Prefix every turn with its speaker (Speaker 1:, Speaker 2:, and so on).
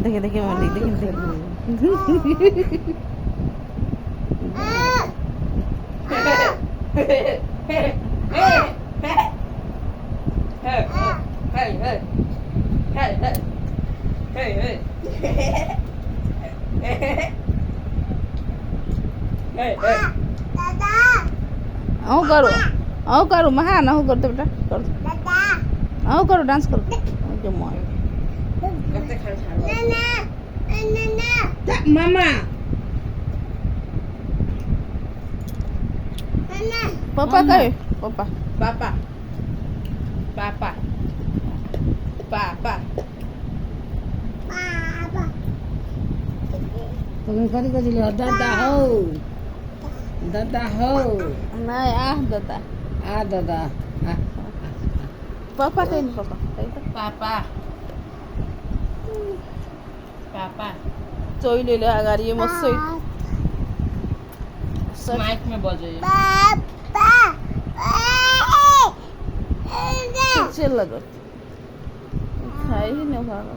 Speaker 1: देखे देखे मंडी देखे देखे હું કરું હા ના હું કરતો બેટા કરું હું કરું ડાન્સ કરું ઓકે મોય
Speaker 2: મામા
Speaker 1: પપ્પા કયું પપ્પા
Speaker 2: બાપા બાપા બાપા તમે કરી કરી લો દાદા હો
Speaker 1: ના આ દાદા
Speaker 2: આ દાદા
Speaker 1: પપ્પા કઈ ને પપ્પા કઈ તો
Speaker 2: પાપા પાપા
Speaker 1: જોઈ લે આ ગાડી એ મસ્ત
Speaker 2: माइक में बोलो ये
Speaker 1: चल लगो खाई ही ना भागा